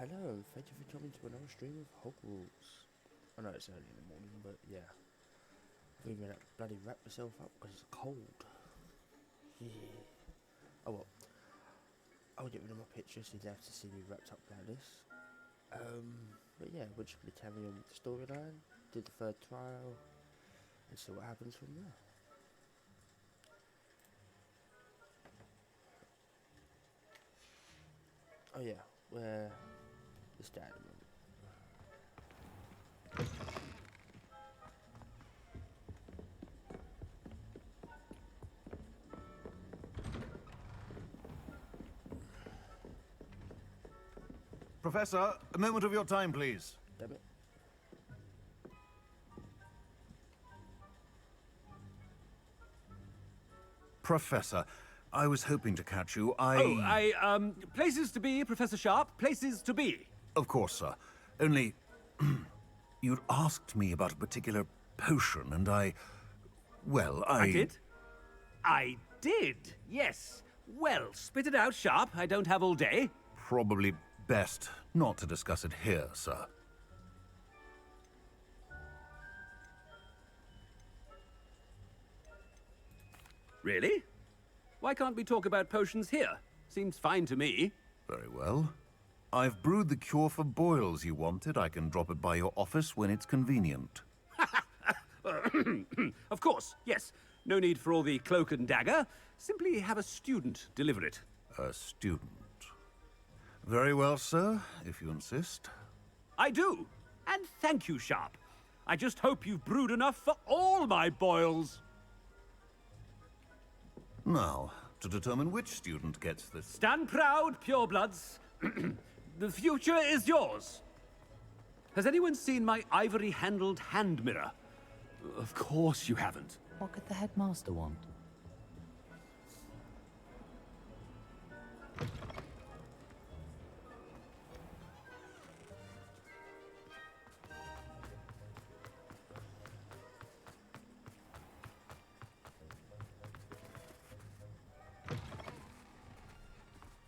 Hello, thank you for coming to another stream of Hogwarts. I know it's early in the morning, but yeah. I've even had to bloody wrap myself up because it's cold. Yeah. Oh well. I'll get rid of my pictures so you don't have to see me wrapped up like this. But yeah, we're just going to carry on with the storyline, do the third trial, and see what happens from there. Oh yeah, where is Dad at the moment? Professor, a moment of your time, please. Damn it. Professor, I was hoping to catch you. Places to be, Professor Sharp, places to be. Of course, sir. Only, you'd asked me about a particular potion, and I did? I did, yes. Well, spit it out, Sharp. I don't have all day. Probably best not to discuss it here, sir. Really? Why can't we talk about potions here? Seems fine to me. Very well. I've brewed the cure for boils you wanted. I can drop it by your office when it's convenient. Of course, yes. No need for all the cloak and dagger. Simply have a student deliver it. A student. Very well, sir, if you insist. I do. And thank you, Sharp. I just hope you've brewed enough for all my boils. Now, to determine which student gets this... Stand proud, purebloods. The future is yours. Has anyone seen my ivory-handled hand mirror? Of course you haven't. What could the headmaster want?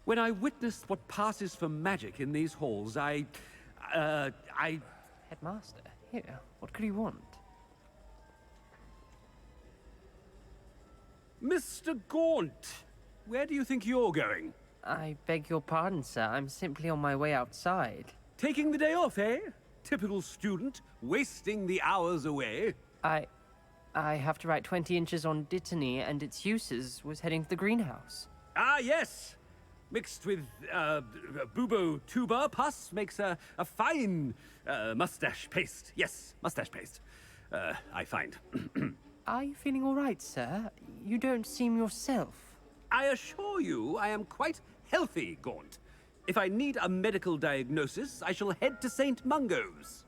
When I witnessed what passes for magic in these halls, I... Headmaster? Here, what could he want? Mr. Gaunt, where do you think you're going? I beg your pardon, sir. I'm simply on my way outside. Taking the day off, eh? Typical student, wasting the hours away. I have to write 20 inches on Dittany and its uses. Was heading to the greenhouse. Ah, yes! Mixed with, bubo tuber pus makes a fine, mustache paste. Yes, mustache paste. I find. Are you feeling all right, sir? You don't seem yourself. I assure you I am quite healthy, Gaunt. If I need a medical diagnosis, I shall head to St. Mungo's.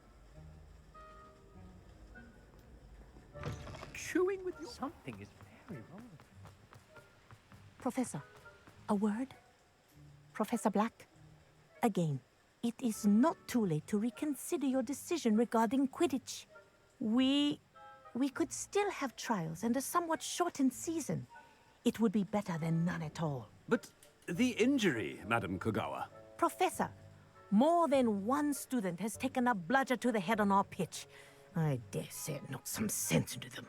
Chewing with your... Something is very wrong. Professor, a word? Professor Black? Again, it is not too late to reconsider your decision regarding Quidditch. We could still have trials and a somewhat shortened season. It would be better than none at all. But the injury, Madam Kogawa. Professor, more than one student has taken a bludger to the head on our pitch. I dare say it knocked some sense into them.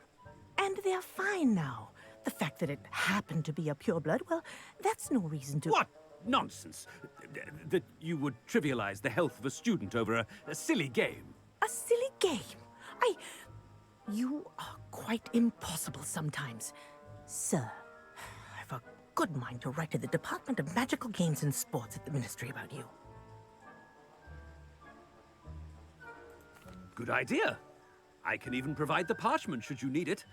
And they're fine now. The fact that it happened to be a pureblood, well, that's no reason to... What nonsense! That you would trivialize the health of a student over a silly game. A silly game? You are quite impossible sometimes. Sir, I've a good mind to write to the Department of Magical Games and Sports at the Ministry about you. Good idea. I can even provide the parchment should you need it.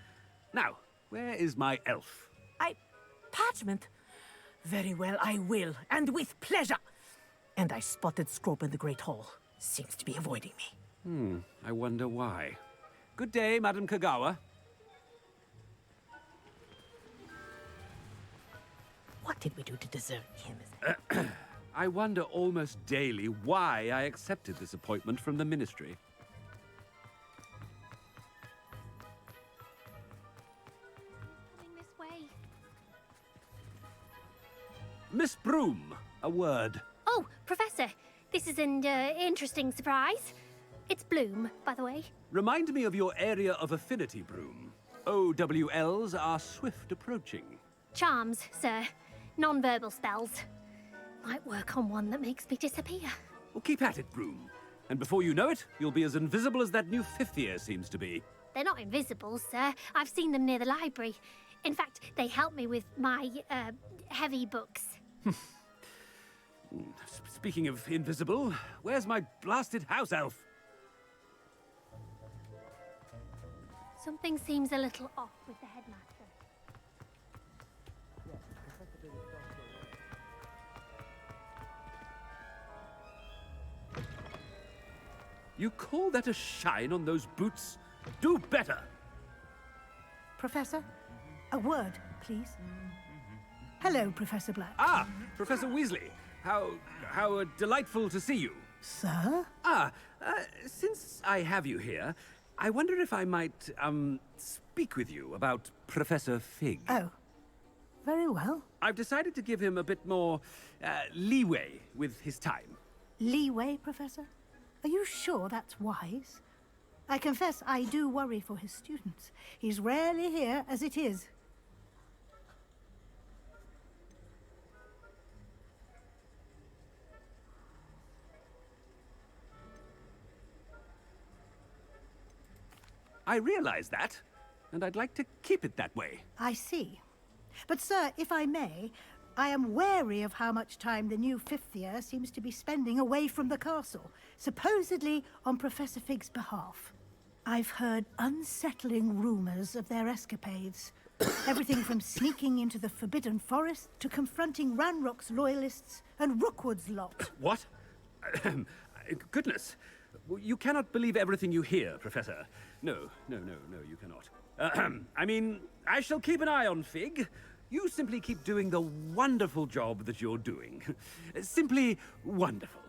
Now, where is my elf? Parchment? Very well, I will, and with pleasure. And I spotted Scrope in the Great Hall. Seems to be avoiding me. I wonder why. Good day, Madam Kogawa. What did we do to deserve him? I wonder almost daily why I accepted this appointment from the Ministry. Coming this way. Miss Broom, a word. Oh, Professor, This is an interesting surprise. It's Bloom, by the way. Remind me of your area of affinity, Broom. OWLs are swift approaching. Charms, sir. Non-verbal spells. Might work on one that makes me disappear. Well, keep at it, Broom. And before you know it, you'll be as invisible as that new fifth year seems to be. They're not invisible, sir. I've seen them near the library. In fact, they help me with my, heavy books. Speaking of invisible, where's my blasted house elf? Something seems a little off with the headmaster. You call that a shine on those boots? Do better! Professor, a word, please. Hello, Professor Black. Ah, Professor Weasley. How delightful to see you. Sir? Since I have you here, I wonder if I might, speak with you about Professor Fig. Oh, very well. I've decided to give him a bit more, leeway with his time. Leeway, Professor? Are you sure that's wise? I confess I do worry for his students. He's rarely here as it is. I realize that, and I'd like to keep it that way. I see. But, sir, if I may, I am wary of how much time the new fifth year seems to be spending away from the castle, supposedly on Professor Fig's behalf. I've heard unsettling rumors of their escapades. Everything from sneaking into the Forbidden Forest to confronting Ranrock's loyalists and Rookwood's lot. What? Goodness. You cannot believe everything you hear, Professor. No, you cannot. I mean, I shall keep an eye on Fig. You simply keep doing the wonderful job that you're doing. Simply wonderful.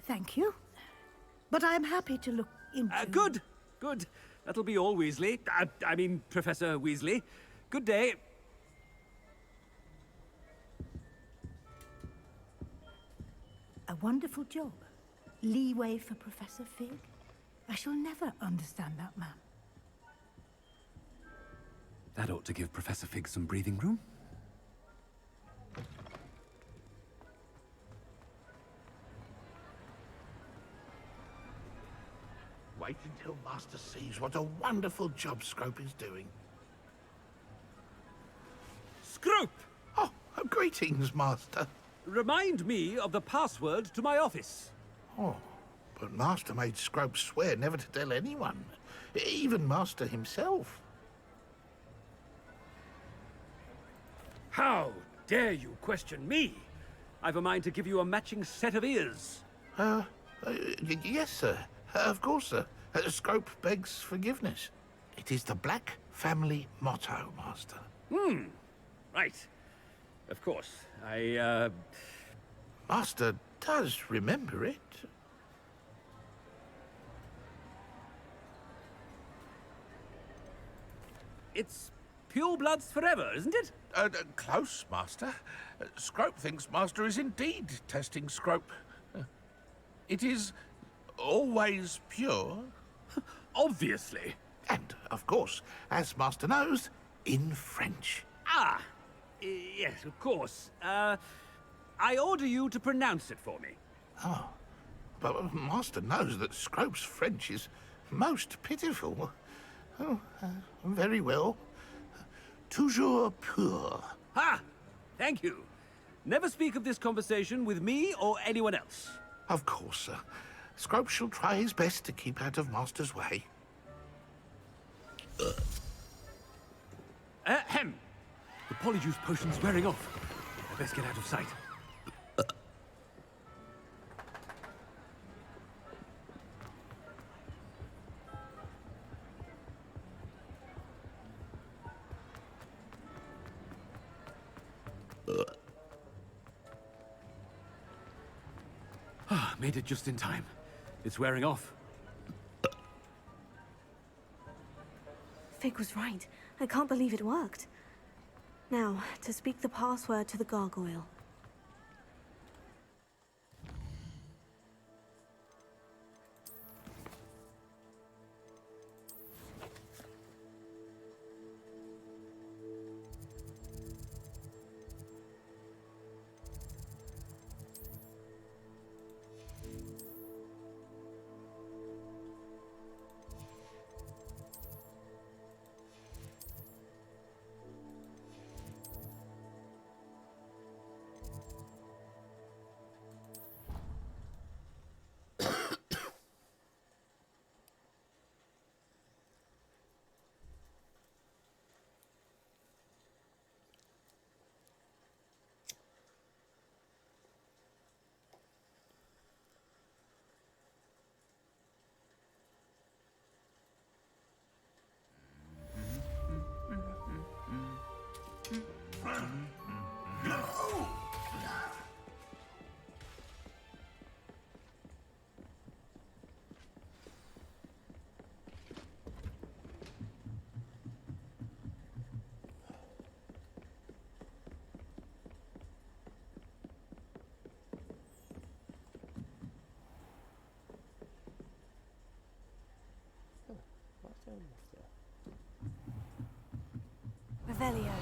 Thank you. But I'm happy to look into... Good. That'll be all, Weasley. I mean, Professor Weasley. Good day. A wonderful job. Leeway for Professor Fig. I shall never understand that man. That ought to give Professor Fig some breathing room. Wait until Master sees what a wonderful job Scrope is doing. Scrope! Oh, greetings, Master. Remind me of the password to my office. Oh, but Master made Scrope swear never to tell anyone, even Master himself. How dare you question me? I've a mind to give you a matching set of ears. Yes, sir. Of course, sir. Scrope begs forgiveness. It is the Black family motto, Master. Right. Of course. Master does remember it. It's pure bloods forever, isn't it? Close, Master. Scrope thinks Master is indeed testing Scrope. It is always pure. Obviously. And, of course, as Master knows, in French. Yes, of course. I order you to pronounce it for me. Oh, but Master knows that Scrope's French is most pitiful. Oh, very well. Toujours pur. Ha! Thank you. Never speak of this conversation with me or anyone else. Of course, sir. Scrope shall try his best to keep out of Master's way. Ahem. The polyjuice potion's wearing off. I best get out of sight. Made it just in time. It's wearing off. Fig was right. I can't believe it worked. Now, to speak the password to the gargoyle. Revelio.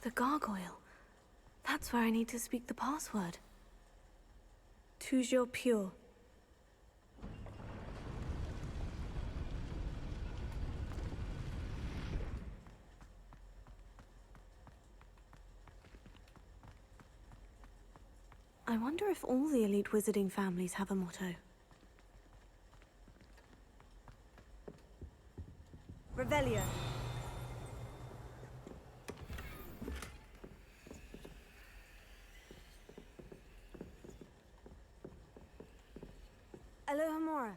The gargoyle. That's where I need to speak the password. Toujours pure. I wonder if all the elite wizarding families have a motto. Revelio. Alohomora.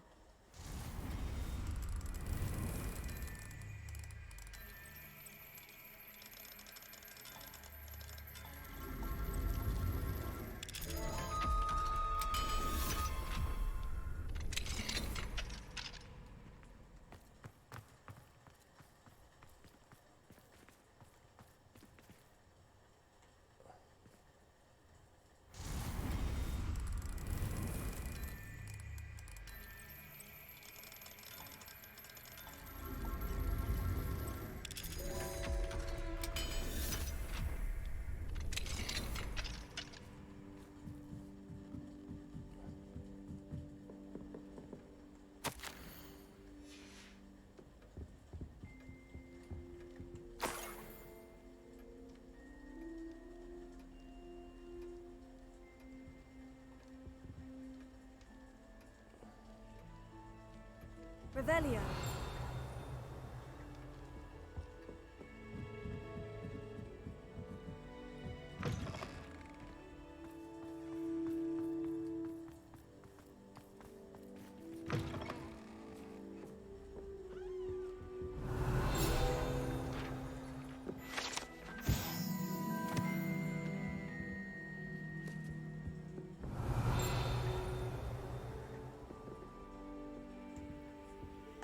Revelio.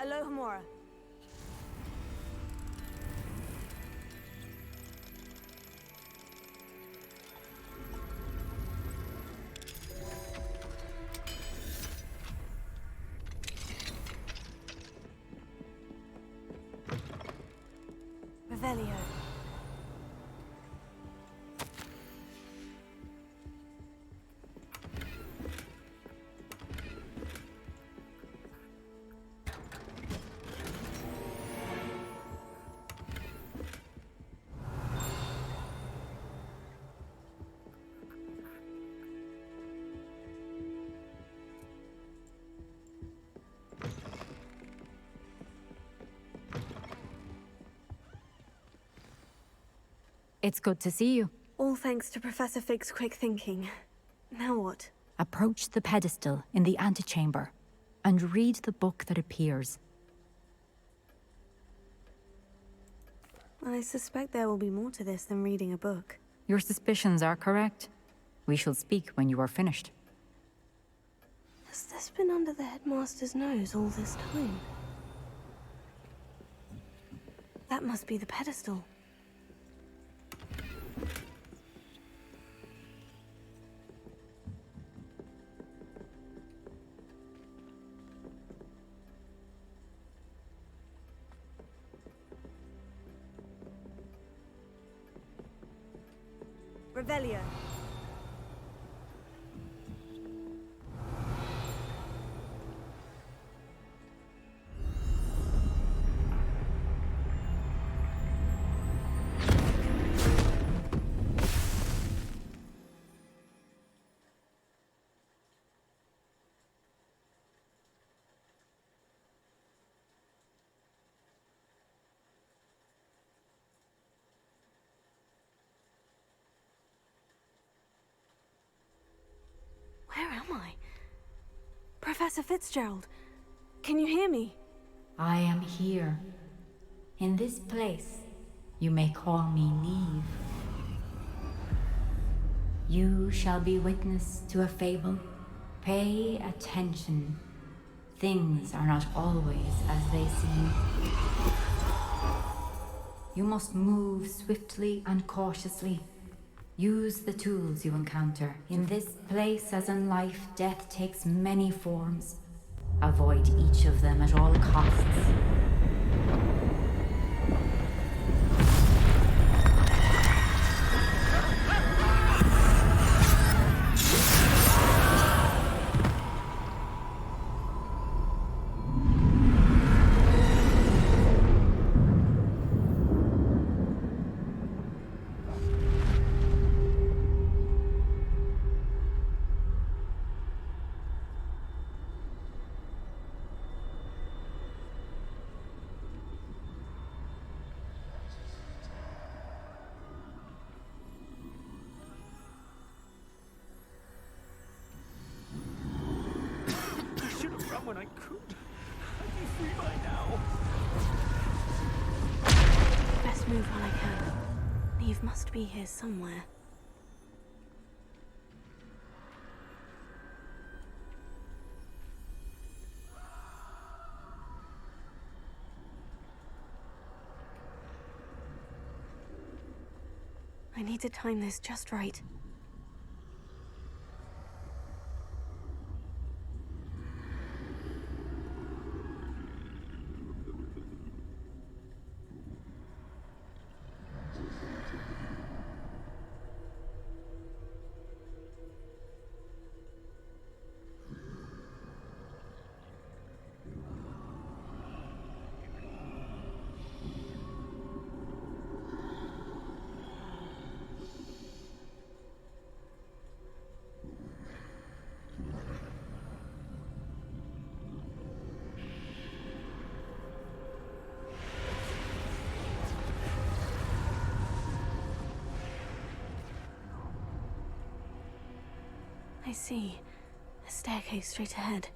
Alohomora. Revelio. It's good to see you. All thanks to Professor Fig's quick thinking. Now what? Approach the pedestal in the antechamber and read the book that appears. I suspect there will be more to this than reading a book. Your suspicions are correct. We shall speak when you are finished. Has this been under the headmaster's nose all this time? That must be the pedestal. Revelio. Where am I? Professor Fitzgerald, can you hear me? I am here. In this place, you may call me Neve. You shall be witness to a fable Pay attention. Things are not always as they seem. You must move swiftly and cautiously. Use the tools you encounter. In this place, as in life, death takes many forms. Avoid each of them at all costs. When I could. I'd be free by now. Best move while I can. Neve must be here somewhere. I need to time this just right. I see. A staircase straight ahead.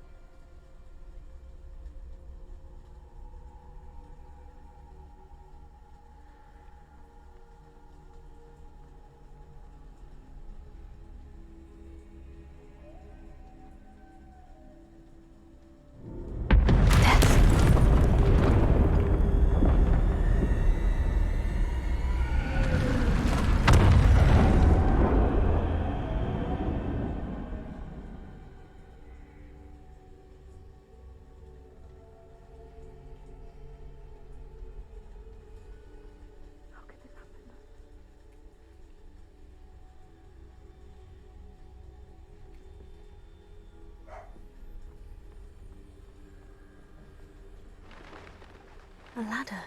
A ladder.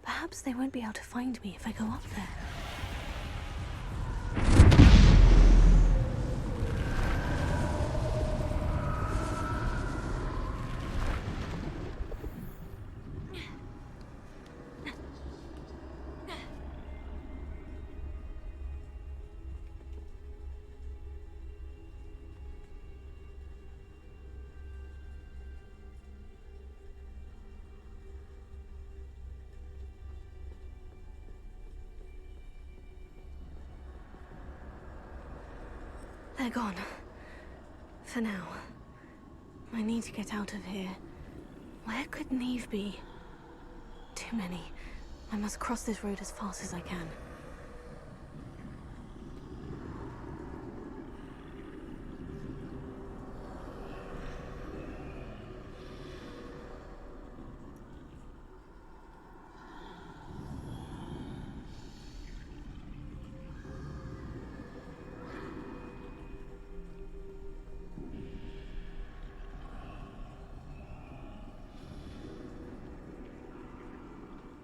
Perhaps they won't be able to find me if I go up there. They're gone. For now. I need to get out of here. Where could Neve be? Too many. I must cross this road as fast as I can.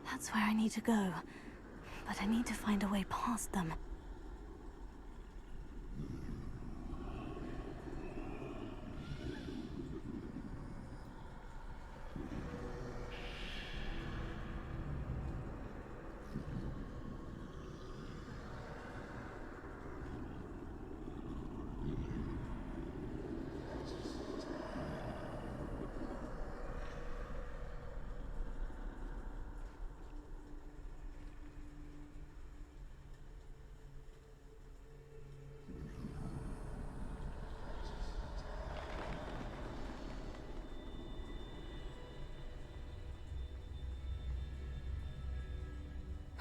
That's where I need to go. But I need to find a way past them.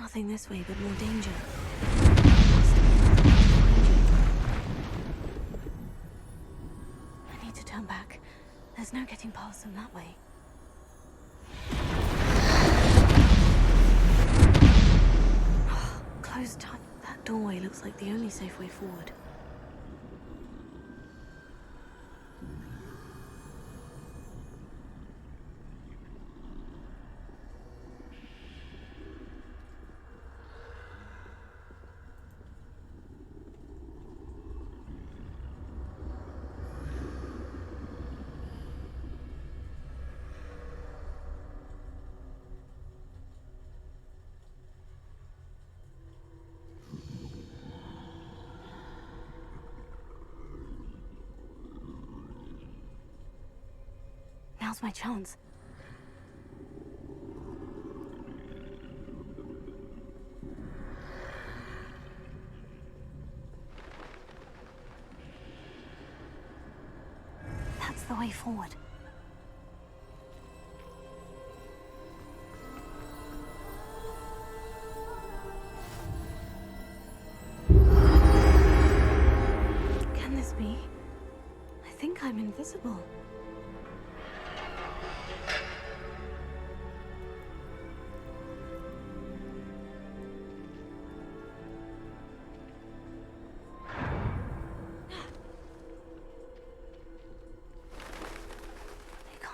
Nothing this way but more danger. I need to turn back. There's no getting past them that way. Closed up. That doorway looks like the only safe way forward. Now's my chance. That's the way forward. Can this be? I think I'm invisible.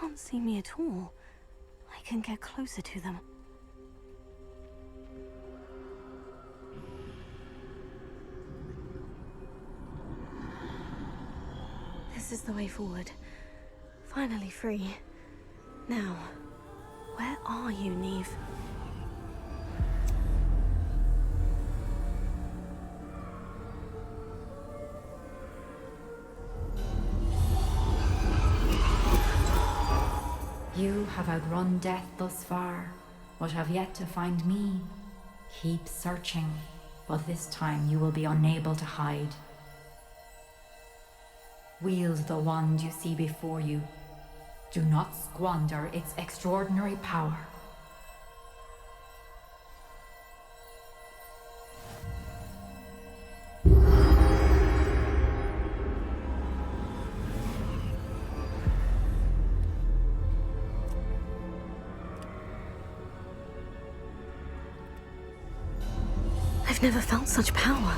Can't see me at all. I can get closer to them. This is the way forward. Finally free. Now, where are you, Neve? You have outrun death thus far, but have yet to find me. Keep searching, but this time you will be unable to hide. Wield the wand you see before you. Do not squander its extraordinary power. I've never felt such power.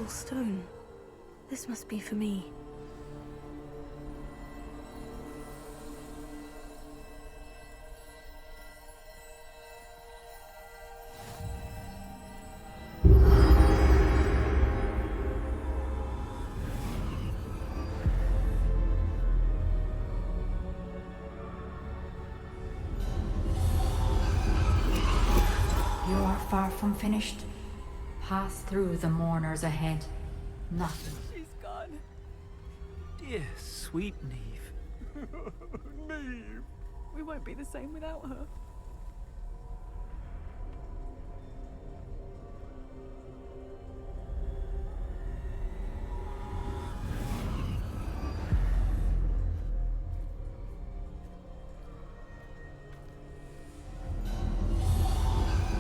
stone. This must be for me. You are far from finished. Pass through the mourners ahead. Nothing. She's gone. Dear, sweet Neve. Neve. We won't be the same without her.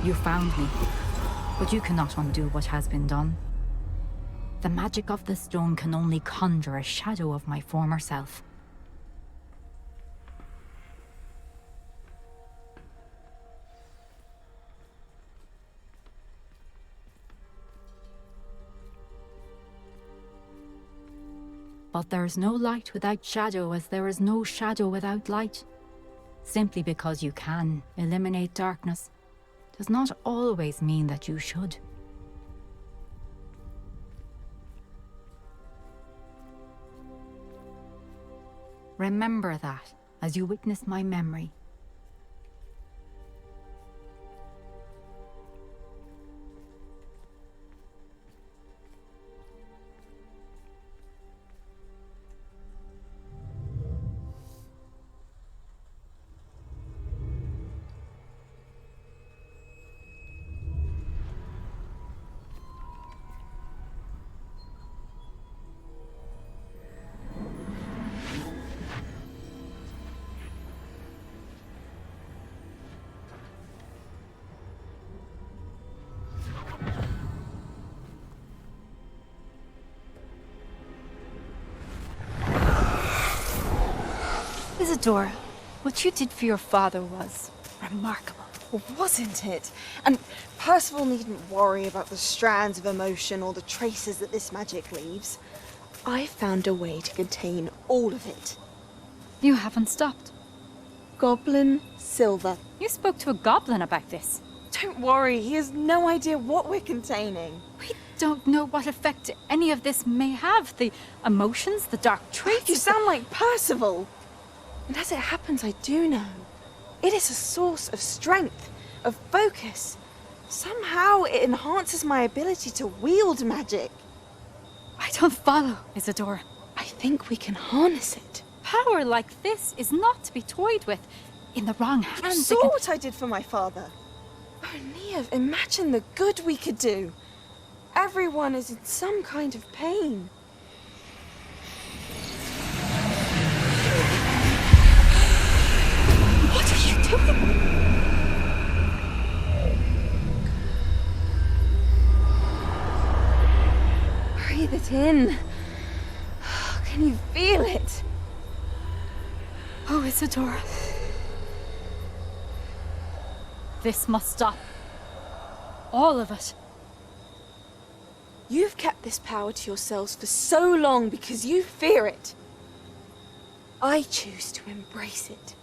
You found me, but you cannot undo what has been done. The magic of the stone can only conjure a shadow of my former self. But there is no light without shadow, as there is no shadow without light. Simply because you can eliminate darkness does not always mean that you should. Remember that as you witness my memory. Isadora, what you did for your father was remarkable. Well, wasn't it? And Percival needn't worry about the strands of emotion or the traces that this magic leaves. I found a way to contain all of it. You haven't stopped. Goblin Silver. You spoke to a goblin about this. Don't worry, he has no idea what we're containing. We don't know what effect any of this may have. The emotions, the dark traits. You sound like Percival. And as it happens, I do know. It is a source of strength, of focus. Somehow it enhances my ability to wield magic. I don't follow, Isadora. I think we can harness it. Power like this is not to be toyed with. In the wrong hands, You saw what I did for my father. Oh, Neve, imagine the good we could do. Everyone is in some kind of pain. What are you doing? Breathe it in. Can you feel it? Oh, Isadora. This must stop. All of it. You've kept this power to yourselves for so long because you fear it. I choose to embrace it.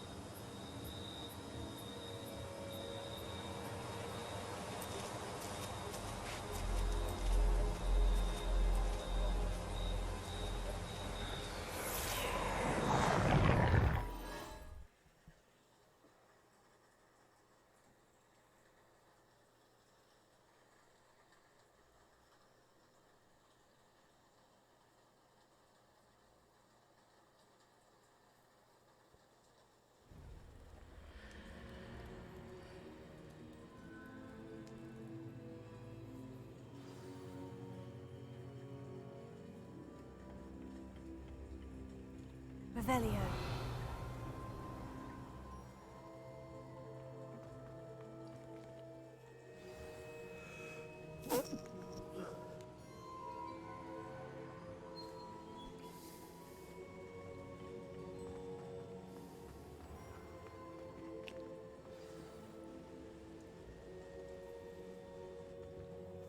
Revelio.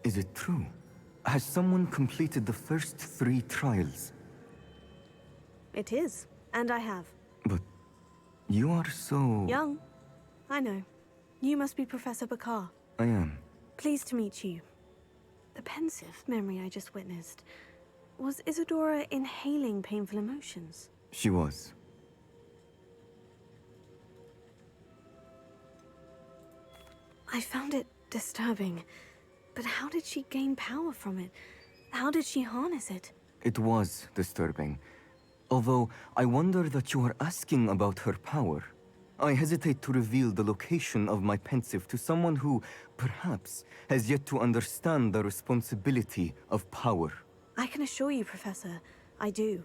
Is it true? Has someone completed the first 3 trials? It is, and I have. But you are so... Young. I know. You must be Professor Bakar. I am. Pleased to meet you. The pensive memory I just witnessed. Was Isadora inhaling painful emotions? She was. I found it disturbing. But how did she gain power from it? How did she harness it? It was disturbing. Although, I wonder that you are asking about her power. I hesitate to reveal the location of my pensive to someone who, perhaps, has yet to understand the responsibility of power. I can assure you, Professor, I do.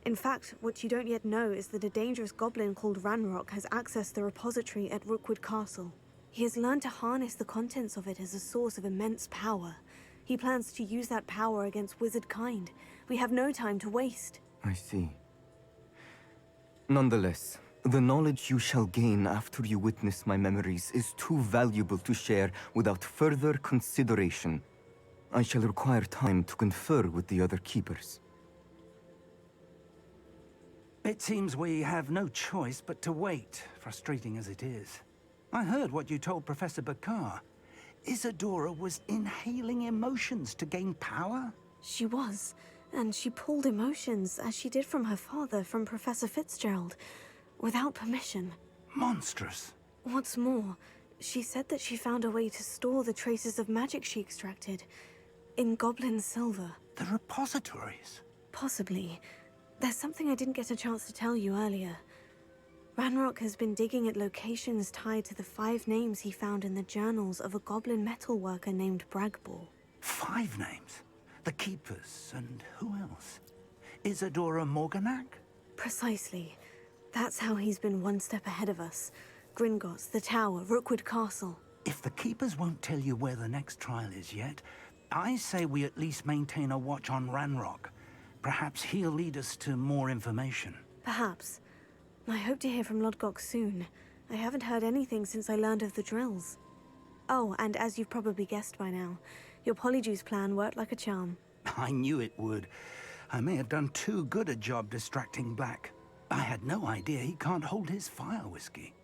In fact, what you don't yet know is that a dangerous goblin called Ranrock has accessed the repository at Rookwood Castle. He has learned to harness the contents of it as a source of immense power. He plans to use that power against wizard kind. We have no time to waste. I see. Nonetheless, the knowledge you shall gain after you witness my memories is too valuable to share without further consideration. I shall require time to confer with the other keepers. It seems we have no choice but to wait, frustrating as it is. I heard what you told Professor Bakar. Isadora was inhaling emotions to gain power? She was, and she pulled emotions, as she did from her father, from Professor Fitzgerald, without permission. Monstrous. What's more, she said that she found a way to store the traces of magic she extracted in goblin silver. The repositories? Possibly. There's something I didn't get a chance to tell you earlier. Ranrock has been digging at locations tied to the 5 names he found in the journals of a goblin metalworker named Bragball. 5 names? The Keepers, and who else? Isadora Morganac? Precisely. That's how he's been one step ahead of us. Gringotts, the Tower, Rookwood Castle. If the Keepers won't tell you where the next trial is yet, I say we at least maintain a watch on Ranrock. Perhaps he'll lead us to more information. Perhaps. I hope to hear from Lodgok soon. I haven't heard anything since I learned of the drills. Oh, and as you've probably guessed by now, your Polyjuice plan worked like a charm. I knew it would. I may have done too good a job distracting Black. I had no idea he can't hold his fire whiskey.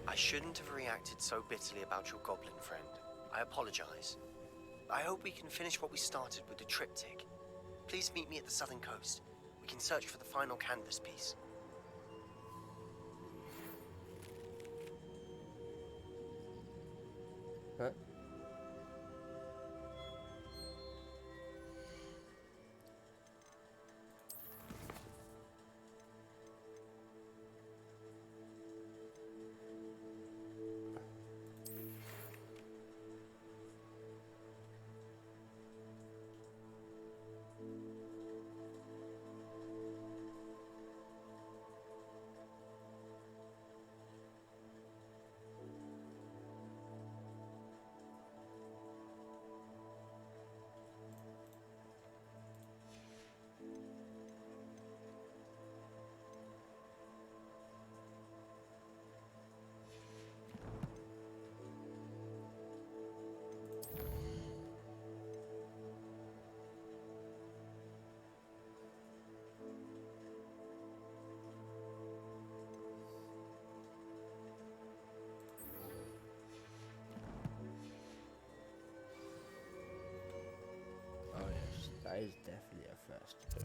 I shouldn't have reacted so bitterly about your goblin friend. I apologize. I hope we can finish what we started with the triptych. Please meet me at the southern coast. We can search for the final canvas piece. Huh? Oh yes, that is definitely a first to do.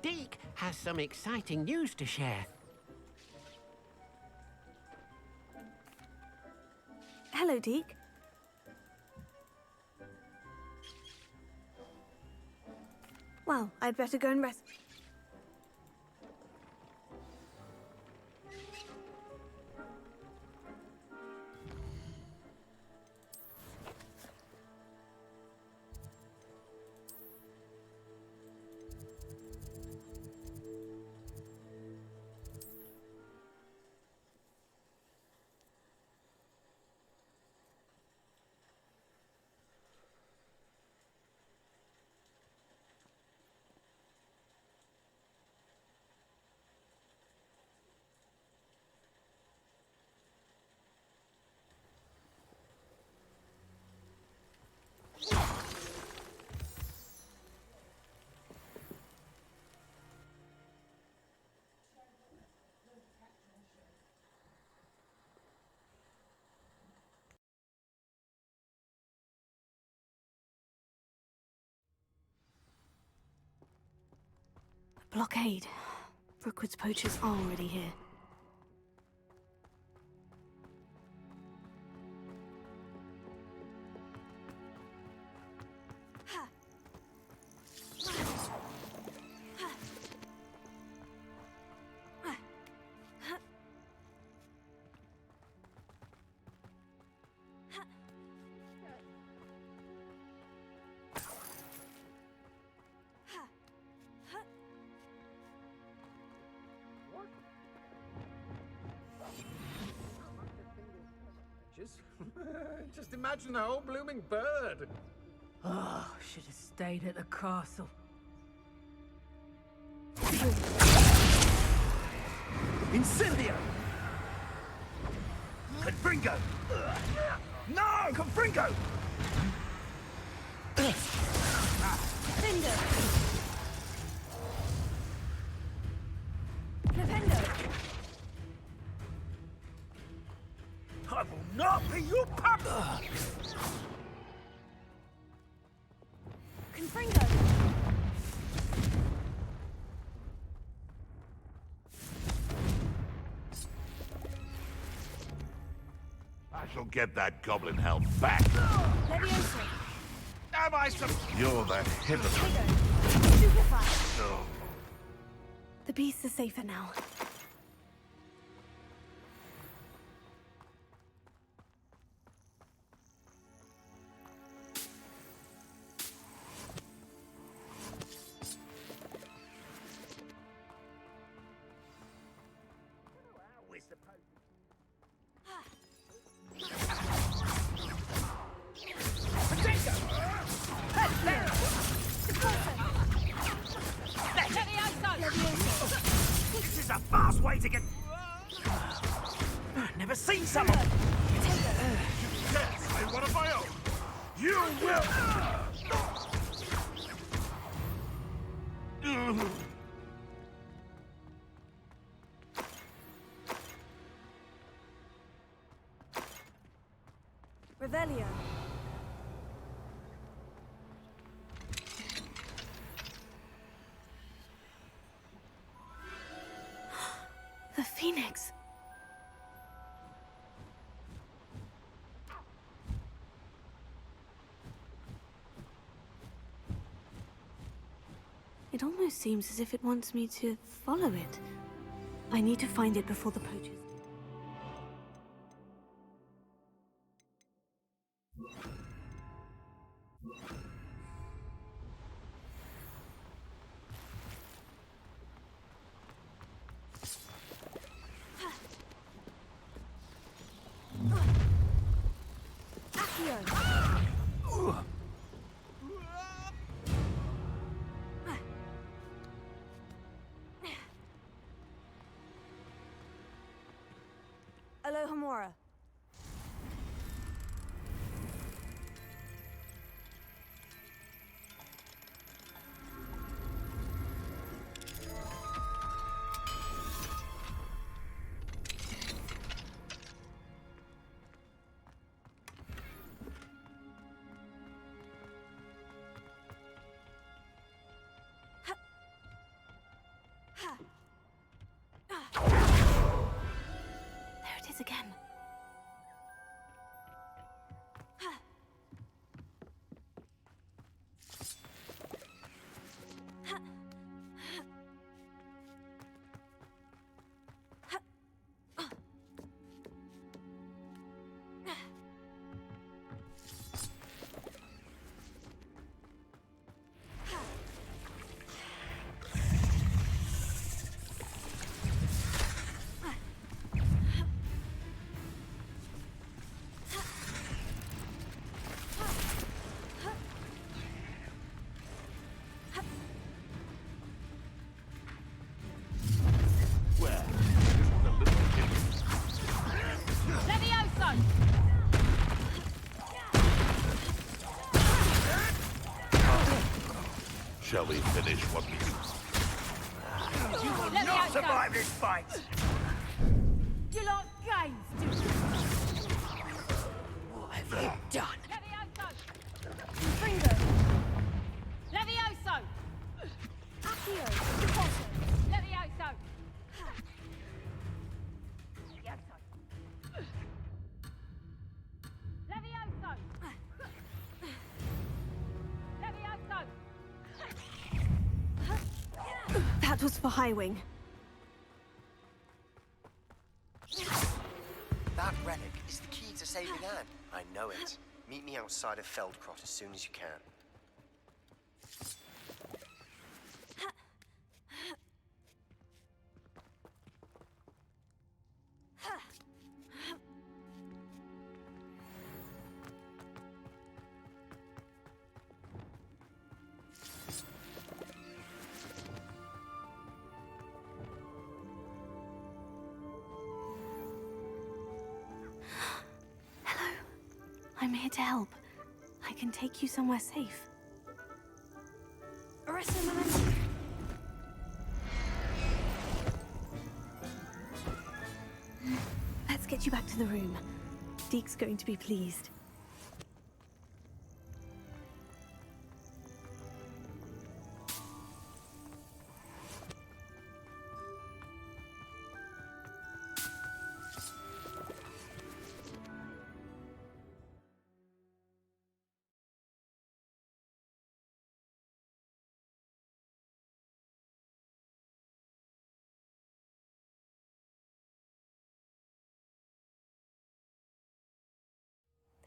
Deke has some exciting news to share. Hello, Deke. Well, I'd better go and rest. Blockade. Rookwood's poachers are already here. Just imagine the whole blooming bird. Oh, should have stayed at the castle. Incendio! Confringo! No! Confringo! Cinder! Flipendo! I will not be your puppet! Confringo! I shall get that goblin help back. Leviosa! Am I some... You're the hit of Stupefy! No. The beasts are safer now. This is a fast way to get... I've never seen someone... Yes, I'm one of my own. You will... Revelio! The Phoenix. It almost seems as if it wants me to follow it. I need to find it before the poachers. Alohomora. There it is again. Shall we finish what we... You will not survive this fight! You like games, do you? What have you done? Fringo! Levioso! Accio! Deposo! Levioso! Levioso! Levioso! That was for Highwing. That relic is the key to saving Anne. I know it. Meet me outside of Feldcroft as soon as you can. I'm here to help. I can take you somewhere safe. Arresto momentum. Let's get you back to the room. Deke's going to be pleased.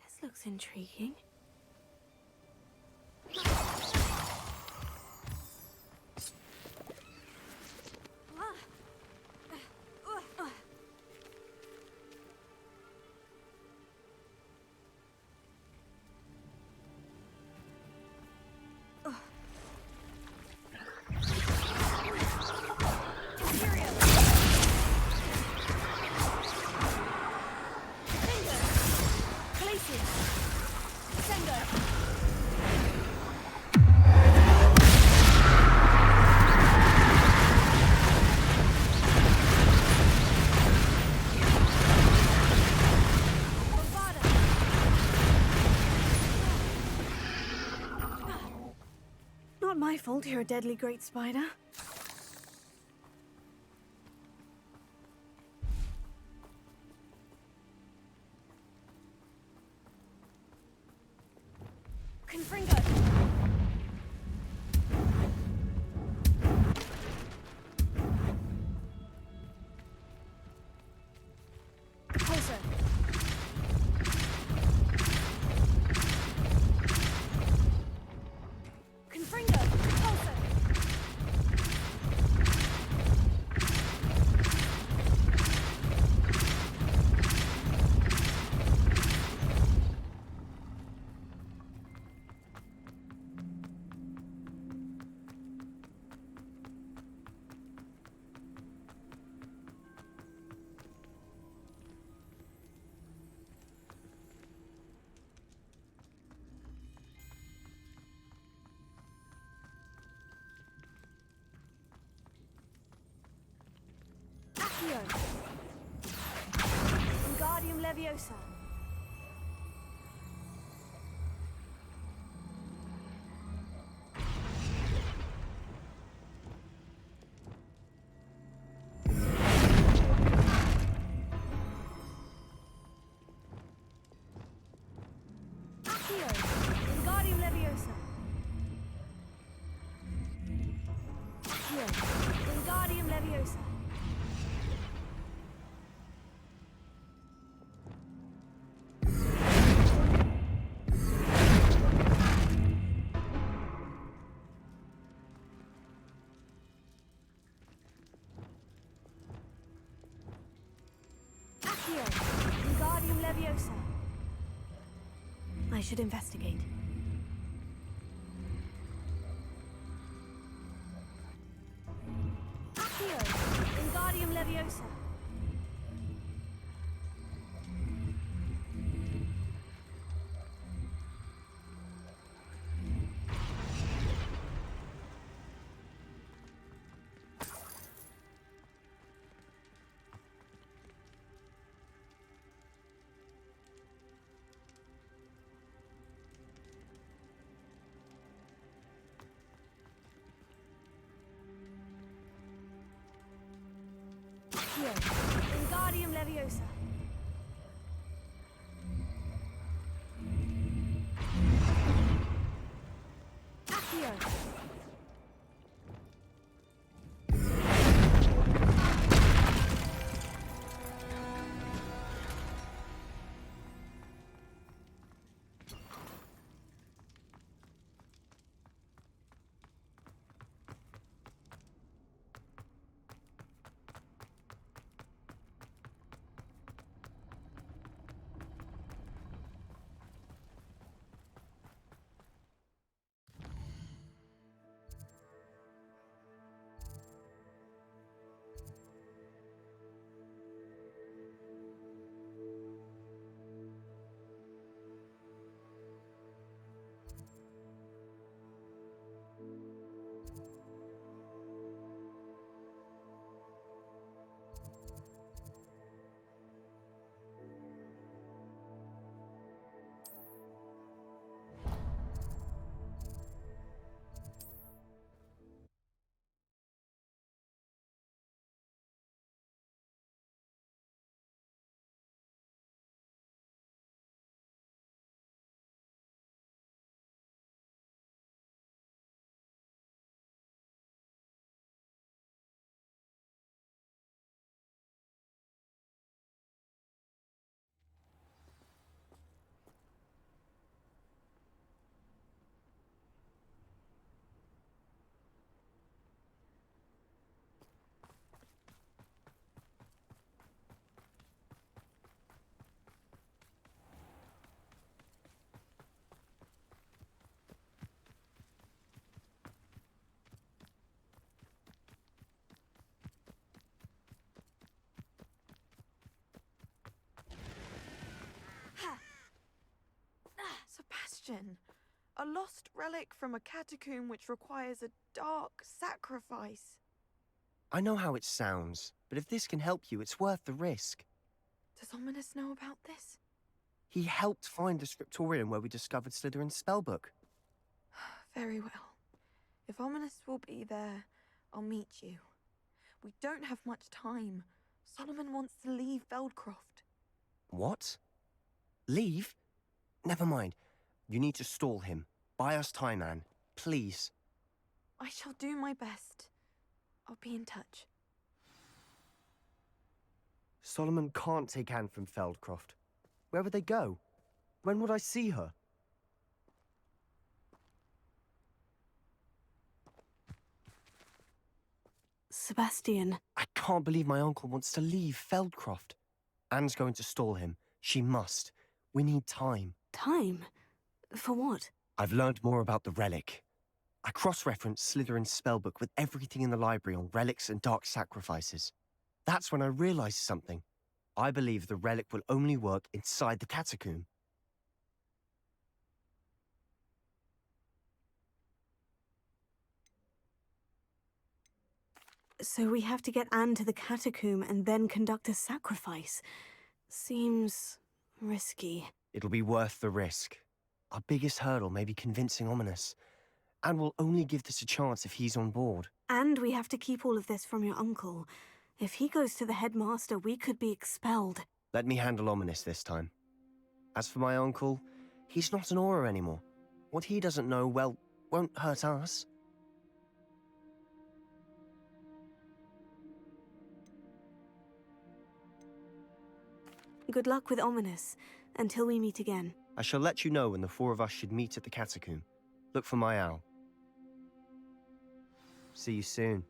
This looks intriguing. Not my fault you're a deadly great spider. Confringo! Deposo! Confringo! Deposo! Accio! Wingardium Leviosa! Accio! Wingardium Leviosa! Accio! Wingardium Leviosa! Accio! Wingardium Leviosa! I should investigate. Accio! Wingardium Leviosa! Accio. Wingardium Leviosa. Accio. Sebastian, a lost relic from a catacomb which requires a dark sacrifice. I know how it sounds, but if this can help you, it's worth the risk. Does Ominous know about this? He helped find the scriptorium where we discovered Slytherin's spellbook. Very well. If Ominous will be there, I'll meet you. We don't have much time. Solomon wants to leave Feldcroft. What? Leave? Never mind. You need to stall him. Buy us time, Anne. Please. I shall do my best. I'll be in touch. Solomon can't take Anne from Feldcroft. Where would they go? When would I see her? Sebastian. I can't believe my uncle wants to leave Feldcroft. Anne's going to stall him. She must. We need time. Time? For what? I've learned more about the relic. I cross-referenced Slytherin's spellbook with everything in the library on relics and dark sacrifices. That's when I realized something. I believe the relic will only work inside the catacomb. So we have to get Anne to the catacomb and then conduct a sacrifice. Seems risky. It'll be worth the risk. Our biggest hurdle may be convincing Ominous. And we'll only give this a chance if he's on board. And we have to keep all of this from your uncle. If he goes to the headmaster, we could be expelled. Let me handle Ominous this time. As for my uncle, he's not an Auror anymore. What he doesn't know, well, won't hurt us. Good luck with Ominous, until we meet again. I shall let you know when the four of us should meet at the catacomb. Look for my owl. See you soon.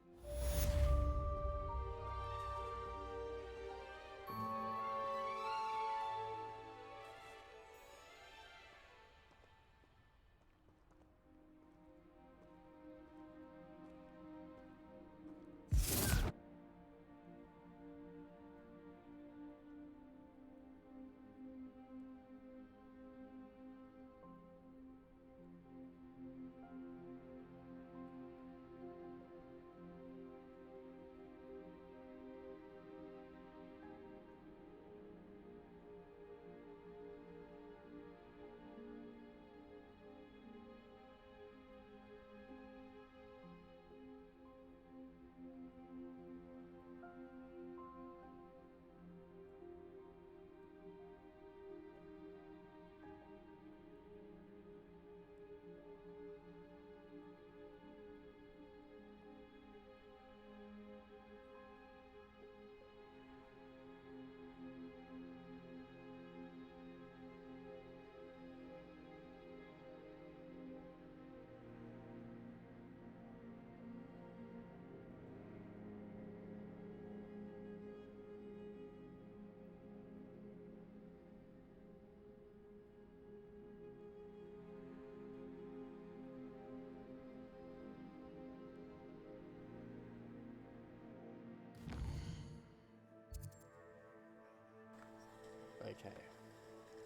Okay.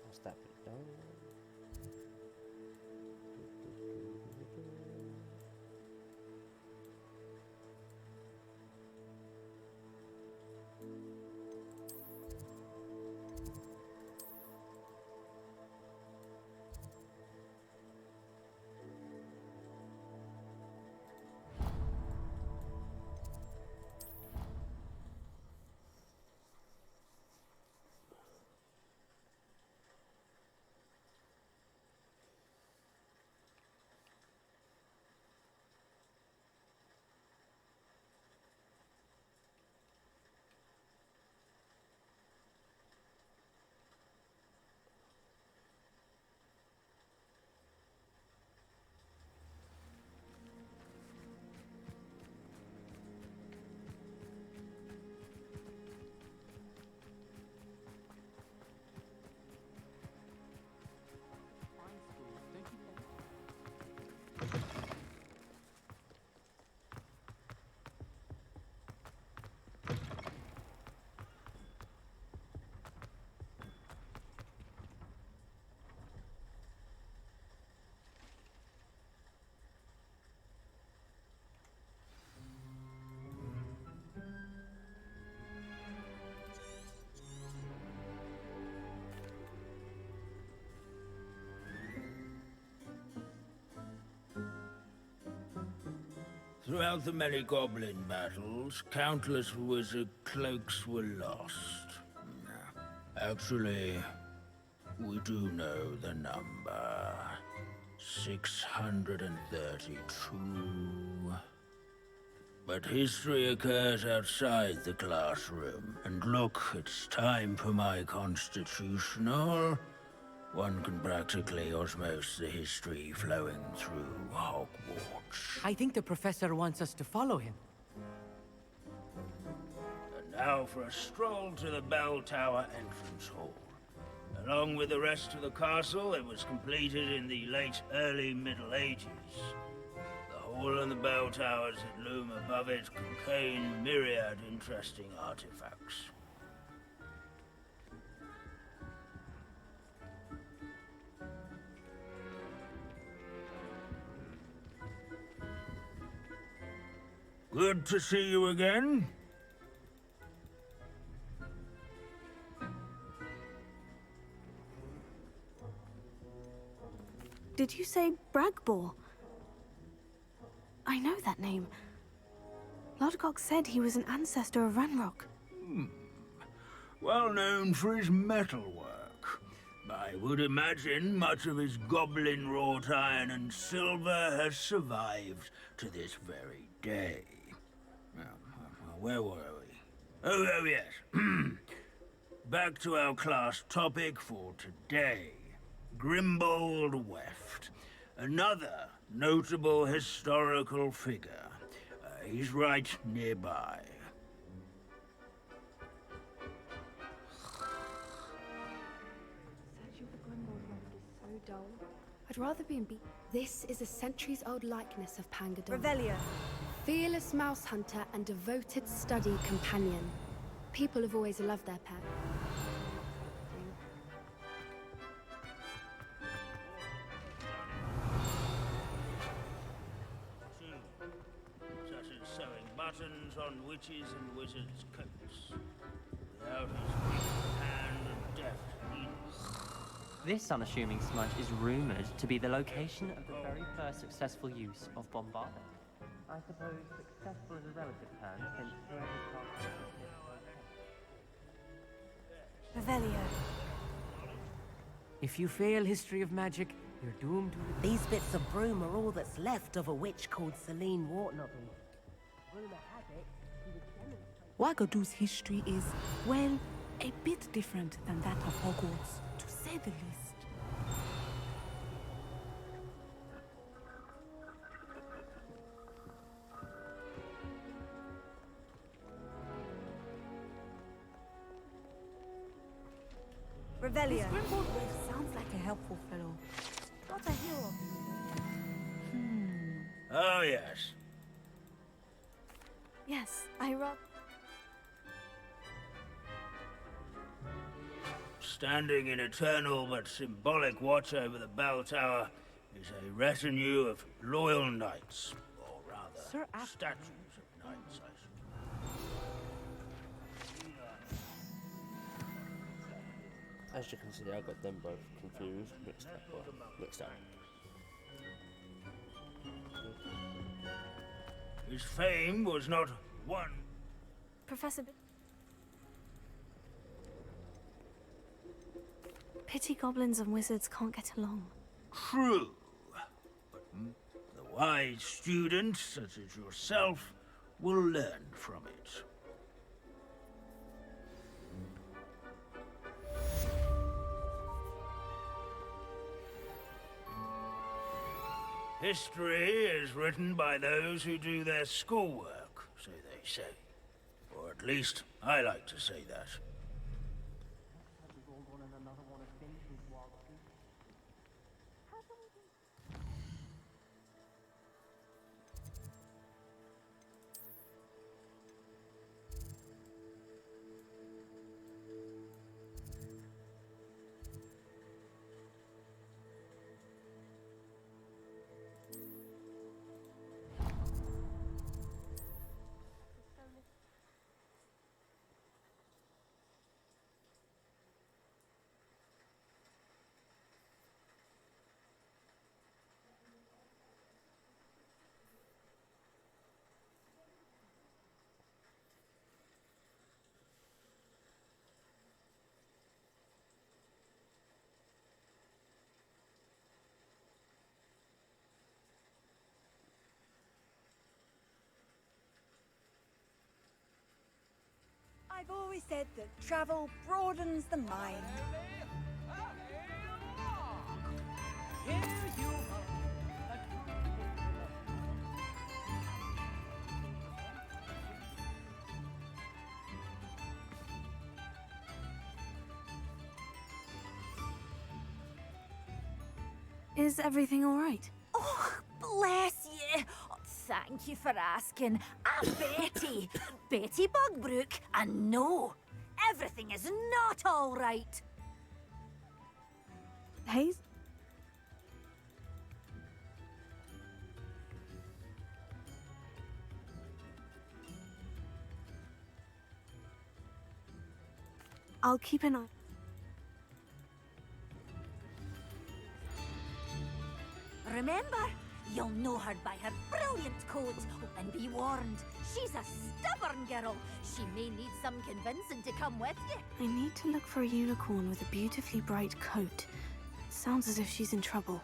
What's that bit done? Throughout the many goblin battles, countless wizard cloaks were lost. Actually, we do know the number. 632. But history occurs outside the classroom. And look, it's time for my constitutional. One can practically osmose the history flowing through Hogwarts. I think the professor wants us to follow him. And now for a stroll to the bell tower entrance hall. Along with the rest of the castle, it was completed in the late early Middle Ages. The hall and the bell towers that loom above it contain myriad interesting artifacts. Good to see you again. Did you say Bragbor? I know that name. Lodgok said he was an ancestor of Ranrock. Well known for his metalwork. I would imagine much of his goblin-wrought iron and silver has survived to this very day. Where were we? Oh yes. Back to our class topic for today. Grimbold Weft. Another notable historical figure. He's right nearby. Searching for Grimbold Road is so dull. I'd rather be in This is a centuries-old likeness of Pangadon. Revelia. Fearless mouse hunter and devoted study companion. People have always loved their pet. Such as sewing buttons on witches and wizards' coats. Without his quick hand and deft needle. This unassuming smudge is rumored to be the location of the very first successful use of bombardment. I suppose successful is a relative term, since whoever's Revelio. If you fail history of magic, you're doomed to... These bits of broom are all that's left of a witch called Celine Wartnobby. Rumor has it he was demonstrating... Wagadu's history is, well, a bit different than that of Hogwarts, to say the least. Revelio. This Grimbold Weft sounds like a helpful fellow. Not a hero. Oh yes. Yes, I rob. Standing in eternal but symbolic watch over the bell tower is a retinue of loyal knights, or rather, statues of knights, I suppose. As you can see, I got them both confused, mixed up. His fame was not one. Professor... Pity goblins and wizards can't get along. True. But the wise student, such as yourself, will learn from it. History is written by those who do their schoolwork, so they say. Or at least, I like to say that. I've always said that travel broadens the mind. Is everything all right? Oh, bless you. Oh, thank you for asking. I'm Betty. Betty Bugbrook. And no, everything is not all right. Hayes? I'll keep an eye. Remember, you'll know her by her brilliant coat. Oh, and be warned, she's a stubborn girl. She may need some convincing to come with you. I need to look for a unicorn with a beautifully bright coat. Sounds as if she's in trouble.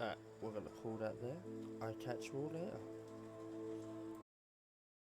Alright, we're gonna call that there. I catch you all later.